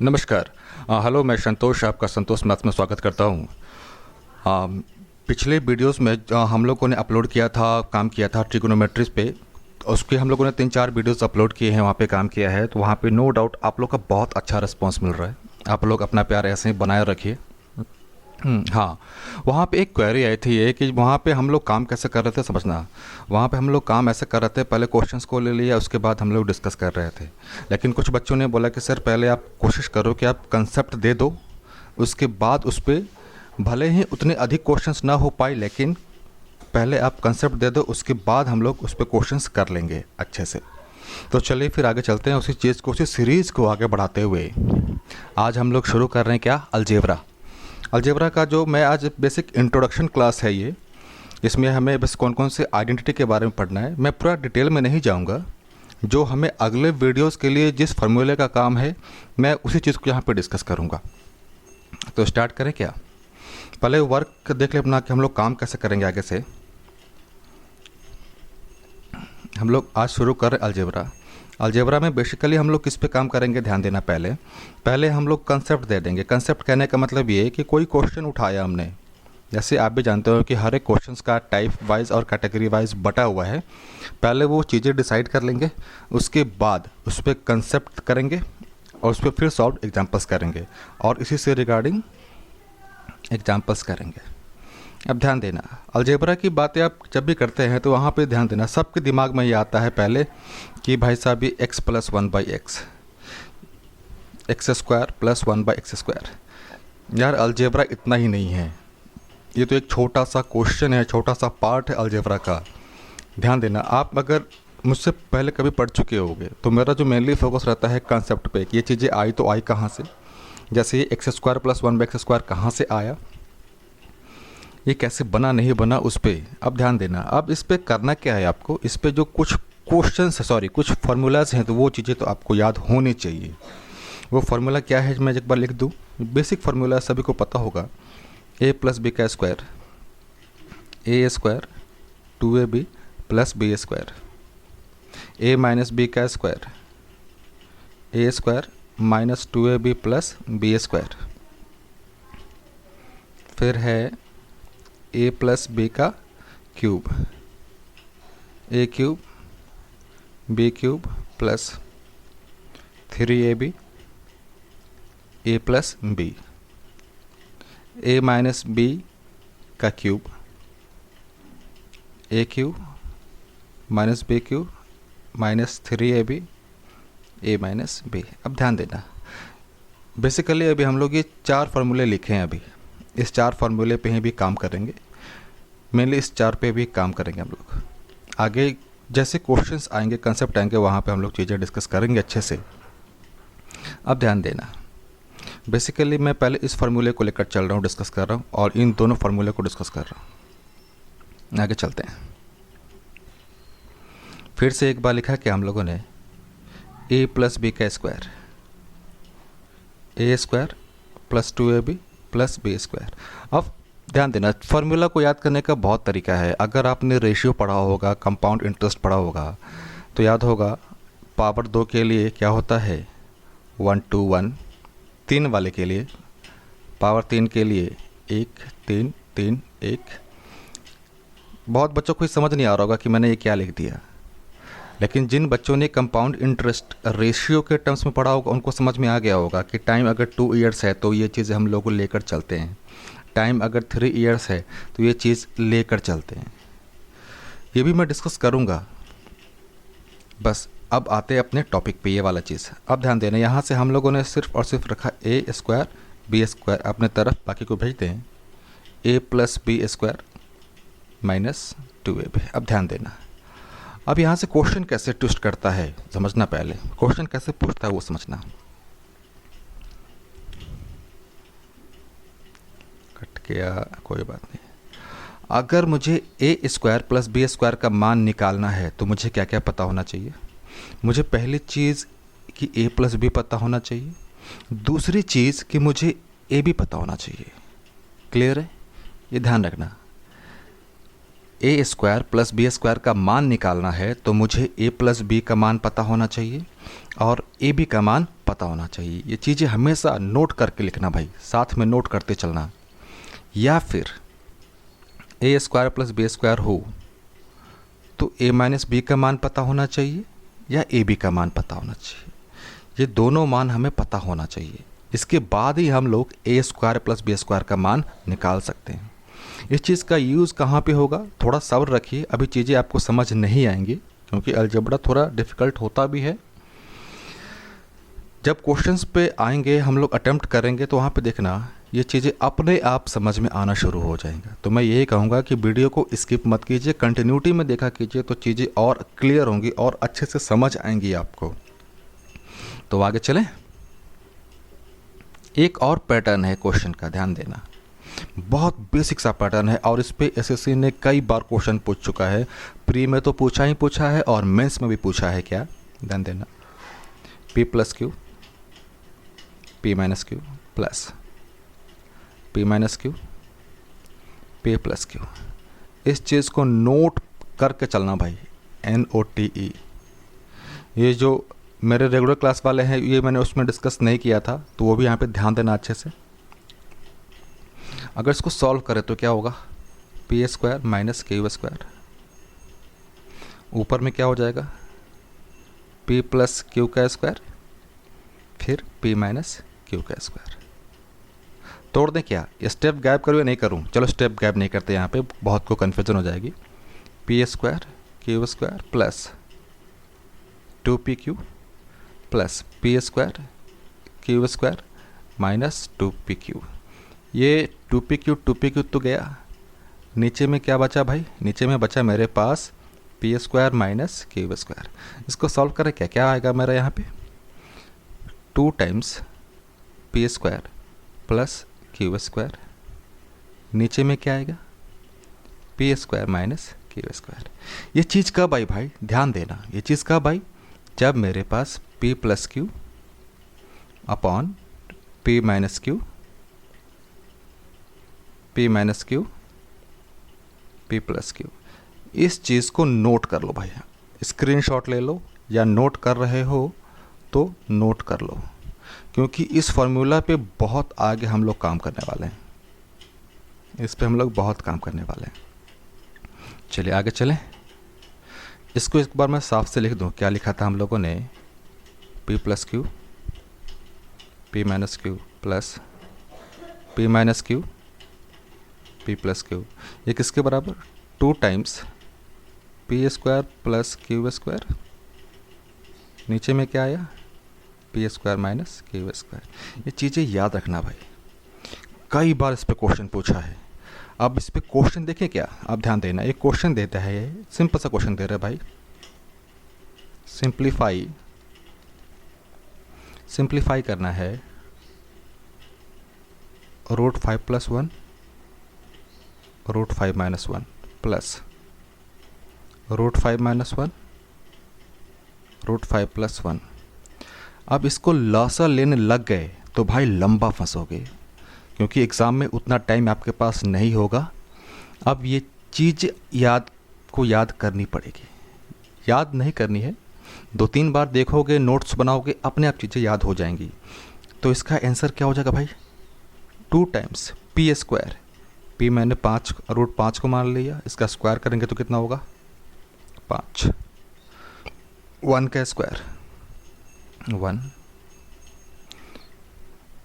नमस्कार। हेलो, मैं संतोष, आपका संतोष मैथ्स में स्वागत करता हूँ। पिछले वीडियोस में हम लोगों ने अपलोड किया था, काम किया था ट्रिगोनोमेट्रीज पे। उसके हम लोगों ने 3-4 वीडियोस अपलोड किए हैं, वहाँ पे काम किया है। तो वहाँ पे नो डाउट आप लोग का बहुत अच्छा रिस्पांस मिल रहा है। आप लोग अपना प्यार ऐसे ही बनाए रखिए। हाँ, वहाँ पे एक क्वेरी आई थी ये कि वहाँ पे हम लोग काम कैसे कर रहे थे, समझना। वहाँ पे हम लोग काम ऐसे कर रहे थे, पहले क्वेश्चंस को ले लिया, उसके बाद हम लोग डिस्कस कर रहे थे। लेकिन कुछ बच्चों ने बोला कि सर पहले आप कोशिश करो कि आप कंसेप्ट दे दो, उसके बाद उस पर भले ही उतने अधिक क्वेश्चंस ना हो पाए, लेकिन पहले आप कंसेप्ट दे दो, उसके बाद हम लोग उस पर क्वेश्चंस कर लेंगे अच्छे से। तो चलिए फिर आगे चलते हैं, उसी चीज़ को, उसी सीरीज़ को आगे बढ़ाते हुए आज हम लोग शुरू कर रहे हैं क्या, अलजेब्रा। अलजेब्रा का जो मैं आज बेसिक इंट्रोडक्शन क्लास है ये। इसमें हमें बस कौन कौन से आइडेंटिटी के बारे में पढ़ना है। मैं पूरा डिटेल में नहीं जाऊंगा। जो हमें अगले वीडियोस के लिए जिस फार्मूले का काम है, मैं उसी चीज़ को यहाँ पे डिस्कस करूँगा। तो स्टार्ट करें क्या। पहले वर्क देख ले अपना कि हम लोग काम कैसे करेंगे आगे से। हम लोग आज शुरू कर रहे अलजेब्रा। अलजेब्रा में बेसिकली हम लोग किस पे काम करेंगे, ध्यान देना। पहले हम लोग कंसेप्ट दे देंगे। कंसेप्ट कहने का मतलब ये है कि कोई क्वेश्चन उठाया हमने, जैसे आप भी जानते हो कि हर एक क्वेश्चंस का टाइप वाइज और कैटेगरी वाइज बटा हुआ है। पहले वो चीज़ें डिसाइड कर लेंगे, उसके बाद उस पर कंसेप्ट करेंगे और उस पर फिर सॉल्व एग्जाम्पल्स करेंगे और इसी से रिगार्डिंग एग्जाम्पल्स करेंगे। अब ध्यान देना, अलजेब्रा की बातें आप जब भी करते हैं तो वहाँ पे ध्यान देना, सबके दिमाग में ये आता है पहले कि भाई साहब ये x + 1/x, x² + 1/x²। यार अलजेब्रा इतना ही नहीं है, ये तो एक छोटा सा क्वेश्चन है, छोटा सा पार्ट है अलजेब्रा का। ध्यान देना, आप अगर मुझसे पहले कभी पढ़ चुके होंगे तो मेरा जो मेनली फोकस रहता है कंसेप्ट पे कि ये चीज़ें आई तो आई कहाँ से। जैसे ये x² + 1/x² कहाँ से आया, ये कैसे बना नहीं बना, उस पर अब ध्यान देना। अब इस पर करना क्या है आपको, इस पर जो कुछ क्वेश्चंस सॉरी कुछ फार्मूलाज हैं, तो वो चीज़ें तो आपको याद होनी चाहिए। वो फार्मूला क्या है, मैं एक बार लिख दूँ। बेसिक फार्मूला सभी को पता होगा, a + b² a² 2ab + b², a - b² a² - 2ab + b²। फिर है a + b का cube, a³ b³ + 3ab a + b, a - b का cube, a³ - b³ - 3ab a - b। अब ध्यान देना, बेसिकली अभी हम लोग ये 4 फार्मूले लिखे हैं। अभी इस 4 फार्मूले पे ही भी काम करेंगे, मेनली इस 4 पे भी काम करेंगे हम लोग। आगे जैसे क्वेश्चंस आएंगे, कंसेप्ट आएंगे, वहाँ पे हम लोग चीज़ें डिस्कस करेंगे अच्छे से। अब ध्यान देना, बेसिकली मैं पहले इस फार्मूले को लेकर चल रहा हूँ, डिस्कस कर रहा हूँ, और इन दोनों फार्मूले को डिस्कस कर रहा हूँ। आगे चलते हैं। फिर से एक बार लिखा कि हम लोगों ने a + b² a² + 2ab + b²। अब ध्यान देना, फार्मूला को याद करने का बहुत तरीका है। अगर आपने रेशियो पढ़ा होगा, कंपाउंड इंटरेस्ट पढ़ा होगा, तो याद होगा पावर 2 के लिए क्या होता है 1:1, 3 वाले के लिए पावर 3 के लिए 1 3 3 1। बहुत बच्चों को समझ नहीं आ रहा होगा कि मैंने ये क्या लिख दिया, लेकिन जिन बच्चों ने कंपाउंड इंटरेस्ट रेशियो के टर्म्स में पढ़ा होगा उनको समझ में आ गया होगा कि टाइम अगर 2 ईयर्स है तो ये चीज़ें हम लोग लेकर चलते हैं, टाइम अगर 3 ईयर्स है तो ये चीज़ लेकर चलते हैं। ये भी मैं डिस्कस करूँगा। बस अब आते हैं अपने टॉपिक पे, ये वाला चीज़। अब ध्यान देना, यहाँ से हम लोगों ने सिर्फ और सिर्फ रखा a² b² अपने तरफ, बाकी को भेज दें a + b² - 2ab। अब ध्यान देना, अब यहाँ से क्वेश्चन कैसे ट्विस्ट करता है समझना। पहले क्वेश्चन कैसे पूछता है वो समझना। कट गया, कोई बात नहीं। अगर मुझे a² + b² का मान निकालना है तो मुझे क्या क्या पता होना चाहिए। मुझे पहली चीज़ कि a + b पता होना चाहिए, दूसरी चीज़ कि मुझे a भी पता होना चाहिए। क्लियर है, ये ध्यान रखना। ए स्क्वायर प्लस बी स्क्वायर का मान निकालना है तो मुझे ए प्लस बी का मान पता होना चाहिए और ए बी का मान पता होना चाहिए। ये चीज़ें हमेशा नोट करके लिखना भाई, साथ में नोट करते चलना। या फिर ए स्क्वायर प्लस बी स्क्वायर हो तो ए माइनस बी का मान पता होना चाहिए या ए बी का मान पता होना चाहिए। ये दोनों मान हमें पता होना चाहिए, इसके बाद ही हम लोग ए स्क्वायर प्लस बी स्क्वायर का मान निकाल सकते हैं। इस चीज़ का यूज़ कहाँ पे होगा, थोड़ा सब्र रखिए, अभी चीज़ें आपको समझ नहीं आएंगी क्योंकि अलजेब्रा थोड़ा डिफ़िकल्ट होता भी है। जब क्वेश्चंस पे आएंगे, हम लोग अटेम्प्ट करेंगे तो वहाँ पे देखना ये चीज़ें अपने आप समझ में आना शुरू हो जाएंगा। तो मैं यही कहूँगा कि वीडियो को स्किप मत कीजिए, कंटिन्यूटी में देखा कीजिए, तो चीज़ें और क्लियर होंगी और अच्छे से समझ आएंगी आपको। तो आगे चलें। एक और पैटर्न है क्वेश्चन का, ध्यान देना, बहुत बेसिक सा पैटर्न है और इस पे एसएससी ने कई बार क्वेश्चन पूछ चुका है। प्री में तो पूछा ही पूछा है और मेंस में भी पूछा है। क्या, ध्यान देना, P plus Q, P minus Q plus P minus Q, P plus Q. इस चीज़ को नोट करके चलना भाई, NOTE। ये जो मेरे रेगुलर क्लास वाले हैं, ये मैंने उसमें डिस्कस नहीं किया था, तो वो भी यहाँ पे ध्यान देना अच्छे से। अगर इसको सॉल्व करें तो क्या होगा, P square minus Q square, ऊपर में क्या हो जाएगा, पी प्लस क्यू का स्क्वायर, फिर पी माइनस क्यू का स्क्वायर। तोड़ दें क्या, स्टेप गैप करूँ या नहीं करूँ? चलो स्टेप गैप नहीं करते, यहाँ पे बहुत को कन्फ्यूजन हो जाएगी। P square Q square plus 2PQ plus P square Q square minus 2PQ। ये 2PQ तो गया, नीचे में क्या बचा भाई, नीचे में बचा मेरे पास P square minus Q square. इसको सॉल्व करें क्या, क्या आएगा मेरा यहाँ पे, 2 times P square plus Q square, नीचे में क्या आएगा, P square minus Q square. ये चीज़ कब आई भाई, ध्यान देना, ये चीज़ कब आई, जब मेरे पास p plus Q upon p minus Q, p minus Q, p plus Q. इस चीज़ को नोट कर लो भाई, स्क्रीनशॉट ले लो या नोट कर रहे हो तो नोट कर लो, क्योंकि इस फॉर्मूला पे बहुत आगे हम लोग काम करने वाले हैं, इस पे हम लोग बहुत काम करने वाले हैं। चलिए आगे चलें। इसको एक बार मैं साफ से लिख दूं, क्या लिखा था हम लोगों ने, p plus Q, p minus Q plus p minus Q, p plus Q. ये किसके बराबर, 2 times P square plus Q square, नीचे में क्या आया, P square minus Q square. ये चीज़ें याद रखना भाई, कई बार इस पे क्वेश्चन पूछा है। अब इस पे क्वेश्चन देखें क्या, आप ध्यान देना, एक क्वेश्चन देता है, ये सिंपल सा क्वेश्चन दे रहा है भाई, सिंप्लीफाई करना है √5 + 1 √5 - 1 प्लस √5 - 1 √5 + 1। अब इसको लॉसा लेने लग गए तो भाई लंबा फंसोगे, क्योंकि एग्ज़ाम में उतना टाइम आपके पास नहीं होगा। अब ये चीज़ याद करनी पड़ेगी, याद नहीं करनी है, 2-3 बार देखोगे, नोट्स बनाओगे, अपने आप चीज़ें याद हो जाएंगी। तो इसका आंसर क्या हो जाएगा भाई, 2 टाइम्स पी स्क्वायर, पी मैंने 5 √5 को मान लिया, इसका स्क्वायर करेंगे तो कितना होगा 5, 1 का स्क्वायर 1,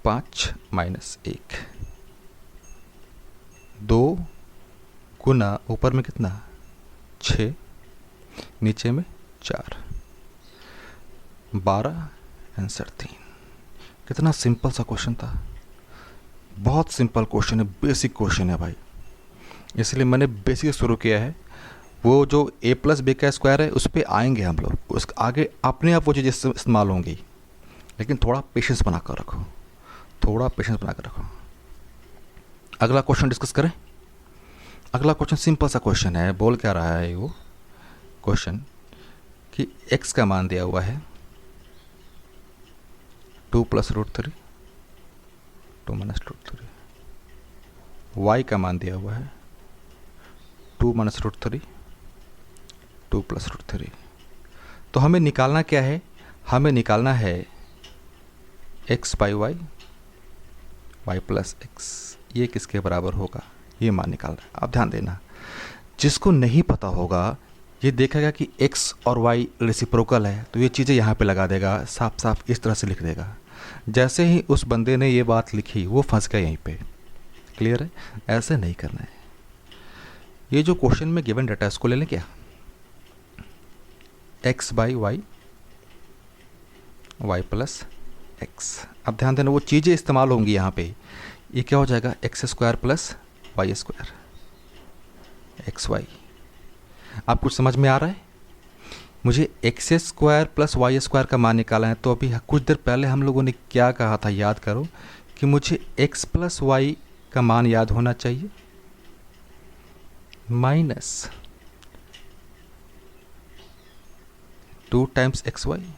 5 माइनस 1, 2 गुना ऊपर में कितना 6, नीचे में 4, 12, आंसर 3। कितना सिंपल सा क्वेश्चन था, बहुत सिंपल क्वेश्चन है, बेसिक क्वेश्चन है भाई, इसलिए मैंने बेसिक से शुरू किया है। वो जो a + b का स्क्वायर है उस पर आएंगे हम लोग, उस आगे अपने आप वो चीज़ें इस्तेमाल होंगी, लेकिन थोड़ा पेशेंस बना कर रखो, थोड़ा पेशेंस बना कर रखो। अगला क्वेश्चन डिस्कस करें। अगला क्वेश्चन सिंपल सा क्वेश्चन है, बोल क्या रहा है वो क्वेश्चन कि x का मान दिया हुआ है 2 + √3, 2 - √3, y का मान दिया हुआ है 2 minus root three, 2 plus root three. तो हमें निकालना क्या है? हमें निकालना है x by y, y plus x, ये किसके बराबर होगा, ये मान निकालना है। आप ध्यान देना, जिसको नहीं पता होगा ये देखेगा कि x और y रेसिप्रोकल है तो ये चीज़ें यहाँ पे लगा देगा, साफ साफ इस तरह से लिख देगा। जैसे ही उस बंदे ने ये बात लिखी वो फंस गया यहीं पे। क्लियर है? ऐसे नहीं करना है। ये जो क्वेश्चन में गिवन डाटा इसको ले लें क्या, x by y, y plus x. अब ध्यान देना वो चीज़ें इस्तेमाल होंगी यहाँ पे। ये क्या हो जाएगा, x square plus y square, x y. आप कुछ समझ में आ रहा है? मुझे x square plus y square का मान निकालना है। तो अभी कुछ देर पहले हम लोगों ने क्या कहा था, याद करो कि मुझे एक्स प्लस वाई का मान याद होना चाहिए, माइनस 2 टाइम्स एक्स वाई।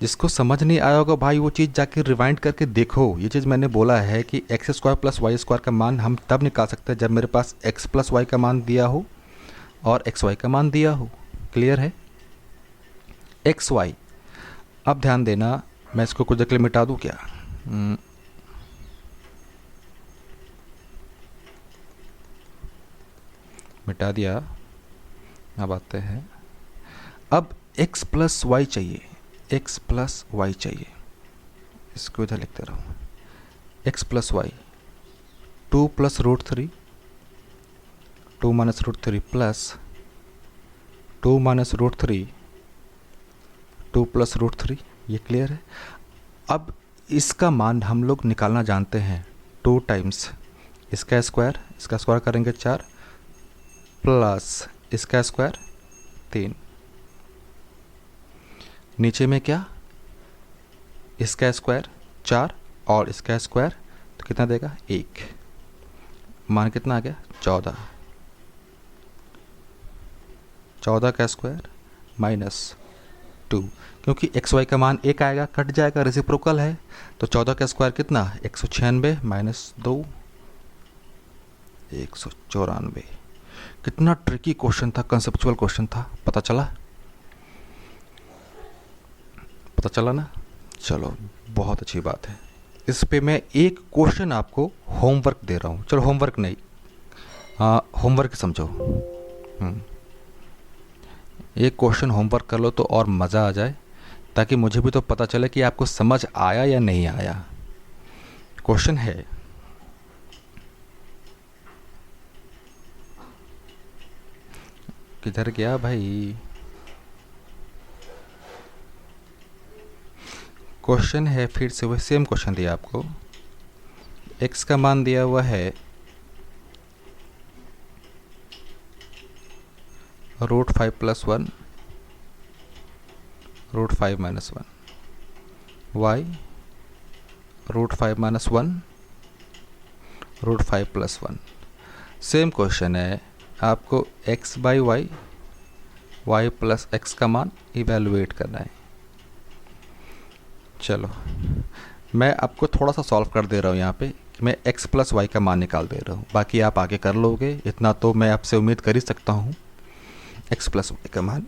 जिसको समझ नहीं आया होगा भाई वो चीज़ जाके रिवाइंड करके देखो। ये चीज़ मैंने बोला है कि x square plus y square का मान हम तब निकाल सकते हैं जब मेरे पास एक्स प्लस वाई का मान दिया हो और एक्स वाई का मान दिया हो। क्लियर है? X y. अब ध्यान देना, मैं इसको कुछ देर के लिए मिटा दूँ क्या? मिटा दिया। अब आते हैं, अब x प्लस वाई चाहिए, x प्लस वाई चाहिए। इसको इधर लिखते रहो, x plus y, 2 plus root three, 2 minus root three plus 2 minus root three, 2 plus root three. ये क्लियर है? अब इसका मान हम लोग निकालना जानते हैं, 2 टाइम्स इसका स्क्वायर करेंगे 4 प्लस इसका स्क्वायर 3, नीचे में क्या, इसका स्क्वायर 4 और इसका स्क्वायर तो कितना देगा 1। मान कितना आ गया 14, 14 का स्क्वायर माइनस 2, क्योंकि एक्स वाई का मान 1 आएगा, कट जाएगा, रेसिप्रोकल है। तो 14 का स्क्वायर कितना, 196 माइनस 2, 194। कितना ट्रिकी क्वेश्चन था, कंसेप्चुअल क्वेश्चन था। पता चला ना? चलो बहुत अच्छी बात है। इस पे मैं एक क्वेश्चन आपको होमवर्क दे रहा हूँ। चलो होमवर्क नहीं, होमवर्क समझो। एक क्वेश्चन होमवर्क कर लो तो और मज़ा आ जाए, ताकि मुझे भी तो पता चले कि आपको समझ आया या नहीं आया। क्वेश्चन है, किधर गया भाई? क्वेश्चन है फिर से वही सेम क्वेश्चन दिया आपको। x का मान दिया हुआ है √5 + 1, √5 - 1, y √5 - 1, √5 + 1। सेम क्वेश्चन है, आपको x by y, y plus x का मान इवेलुएट करना है। चलो मैं आपको थोड़ा सा सॉल्व कर दे रहा हूँ यहाँ पे, कि मैं x प्लस वाई का मान निकाल दे रहा हूँ, बाकी आप आगे कर लोगे, इतना तो मैं आपसे उम्मीद कर ही सकता हूँ। x प्लस वाई का मान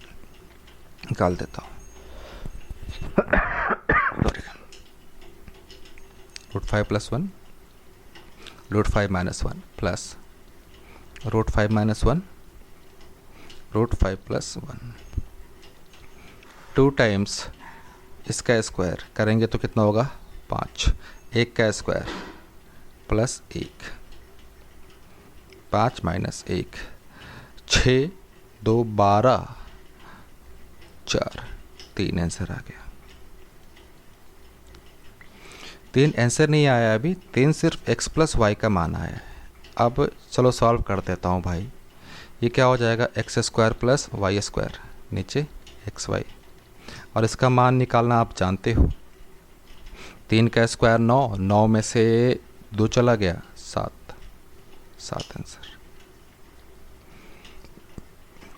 निकाल देता हूँ। √5 + 1, √5 - 1 प्लस √5 - 1, √5 + 1, 2 टाइम्स इसका स्क्वायर करेंगे तो कितना होगा 5, 1 का स्क्वायर प्लस 1, 5 - 1, 6, 2, 12, 4, 3 आंसर आ गया। 3 आंसर नहीं आया अभी, 3 सिर्फ x प्लस वाई का मान आया है। अब चलो सॉल्व कर देता हूँ भाई। ये क्या हो जाएगा, x² प्लस y², नीचे xy, और इसका मान निकालना आप जानते हो। 3 का स्क्वायर 9, 9 में से 2 चला गया 7, 7 आंसर।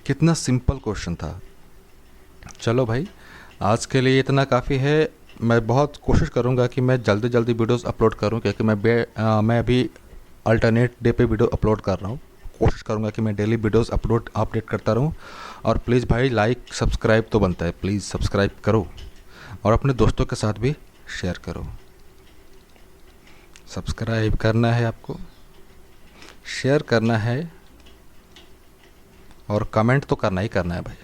कितना सिंपल क्वेश्चन था। चलो भाई आज के लिए इतना काफ़ी है। मैं बहुत कोशिश करूँगा कि मैं जल्दी जल्दी वीडियोस अपलोड करूँ, क्योंकि मैं अभी अल्टरनेट डे पे वीडियो अपलोड कर रहा हूँ। कोशिश करूँगा कि मैं डेली वीडियोस अपडेट करता रहूँ। और प्लीज़ भाई लाइक सब्सक्राइब तो बनता है, प्लीज़ सब्सक्राइब करो और अपने दोस्तों के साथ भी शेयर करो। सब्सक्राइब करना है आपको, शेयर करना है और कमेंट तो करना ही करना है भाई।